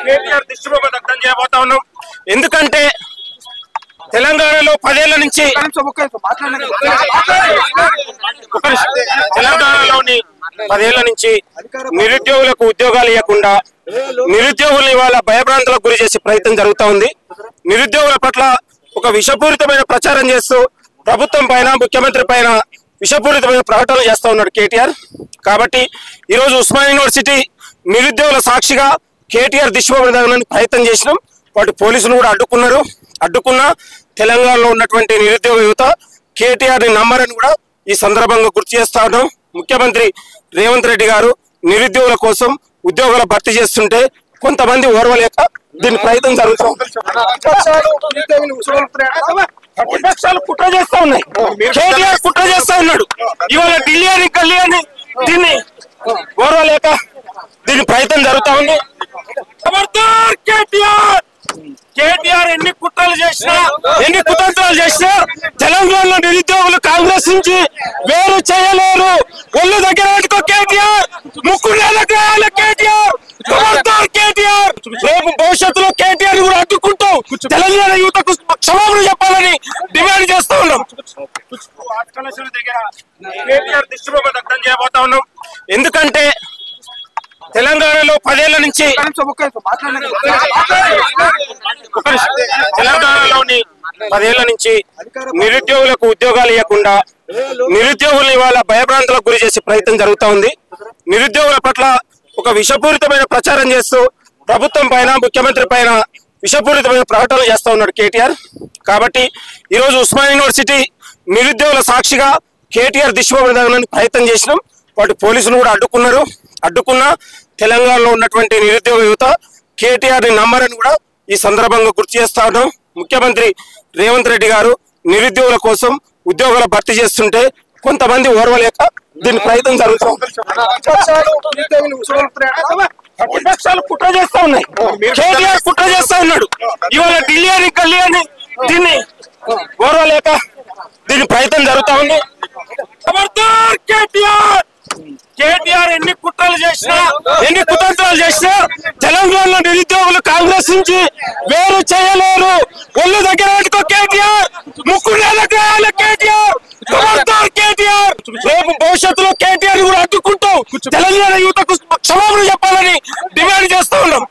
కేటీఆర్ దిష్టిబొమ్మ దగ్ధం చేయబోతా ఉన్నాం. ఎందుకంటే తెలంగాణలో 10 ఏళ్ల నుంచి తెలంగాణలోని 10 ఏళ్ల నుంచి నిరుద్యోగులకు ఉద్యోగాలు ఇవ్వకుండా నిరుద్యోగుల్ని ఇవాళ భయభ్రాంతులకు గురి చేసే ప్రయత్నం జరుగుతూ ఉంది. నిరుద్యోగుల పట్ల ఒక విషపూరితమైన ప్రచారం చేస్తూ ప్రభుత్వం పైన ముఖ్యమంత్రి పైన విషపూరితమైన ప్రకటనలు చేస్తూ ఉన్నాడు కేటీఆర్. కాబట్టి ఈరోజు ఉస్మానియా యూనివర్సిటీ నిరుద్యోగుల సాక్షిగా కేటీఆర్ దిష్టిబొమ్మ దగ్ధానికి ప్రయత్నం చేసినాం. వాటి పోలీసులు కూడా అడ్డుకున్న తెలంగాణలో ఉన్నటువంటి నిరుద్యోగ యువత కేటీఆర్ ని నమ్మరని కూడా ఈ సందర్భంగా గుర్తు చేస్తా ఉన్నాం. ముఖ్యమంత్రి రేవంత్ రెడ్డి గారు నిరుద్యోగుల కోసం ఉద్యోగాల భర్తీ చేస్తుంటే కొంతమంది ఓర్వలేక దీని ప్రయత్నం జరుగుతుంది. ప్రతిపక్షాలు కుట్ర చేస్తా ఉన్నాయి. కేటీఆర్ కుట్ర చేస్తా ఉన్నాడు. ఇవాళ ఢిల్లీ అని గల్లీ అని దీన్ని ఓర్వలేక దీని ప్రయత్నం జరుగుతా ఉంది. కేటీఆర్ ఎన్ని కుట్రలు చేసినా ఎన్ని కుతంత్రాలు చేసినా తెలంగాణలో నిరుద్యోగులు కాంగ్రెస్ నుంచి వేరు చేయలేరు. ఒళ్ళు దగ్గర పెట్టుకో కేటీఆర్, ముక్కు కేటీఆర్. కేటీఆర్ రేపు భవిష్యత్తులో కేటీఆర్ కూడా అడ్డుకుంటూ తెలంగాణ యువతకు క్షమాపణ చెప్పాలని డిమాండ్ చేస్తా ఉన్నాం. కేటీఆర్ దిష్టిబొమ్మ దగ్ధం చేయబోతా ఉన్నాం. ఎందుకంటే తెలంగాణలో 10 ఏళ్ల నుంచి నిరుద్యోగులకు ఉద్యోగాలు ఇవ్వకుండా నిరుద్యోగుల్ని ఇవాళ భయభ్రాంతులకు గురి చేసే ప్రయత్నం జరుగుతూ ఉంది. నిరుద్యోగుల పట్ల ఒక విషపూరితమైన ప్రచారం చేస్తూ ప్రభుత్వం పైన ముఖ్యమంత్రి పైన విషపూరితమైన ప్రకటనలు చేస్తూ ఉన్నాడు కేటీఆర్. కాబట్టి ఈరోజు ఉస్మానియా యూనివర్సిటీ నిరుద్యోగుల సాక్షిగా కేటీఆర్ దిష్టిబొమ్మ దగ్ధానికి ప్రయత్నం చేసినాం. వాటి పోలీసులు కూడా అడ్డుకున్న తెలంగాణలో ఉన్నటువంటి నిరుద్యోగ యువత కేటీఆర్ ని నమ్మరని కూడా ఈ సందర్భంగా గుర్తు చేస్తా ఉన్నాం. ముఖ్యమంత్రి రేవంత్ రెడ్డి గారు నిరుద్యోగుల కోసం ఉద్యోగాల భర్తీ చేస్తుంటే కొంతమంది ఓర్వలేక దీని ప్రయత్నం జరుగుతుంది. ప్రతిపక్షాలు కుట్ర చేస్తా ఉన్నాయి. కేటీఆర్ కుట్ర చేస్తా ఉన్నాడు. ఇవాళ ఢిల్లీ అని గల్లీ అని దీన్ని ఓర్వలేక దీని ప్రయత్నం జరుగుతా ఉంది. కేటీఆర్ ఎన్ని కుట్రలు చేసినా ఎన్ని కుతంత్రాలు చేసినా తెలంగాణలో నిరుద్యోగులు కాంగ్రెస్ నుంచి వేరు చేయలేరు. ఒళ్ళు దగ్గర పెట్టుకో కేటీఆర్, ముక్కు కేటీఆర్. రేపు భవిష్యత్తులో కేటీఆర్ కూడా అడ్డుకుంటూ తెలంగాణ యువతకు క్షమాపణ చెప్పాలని డిమాండ్ చేస్తా ఉన్నాం.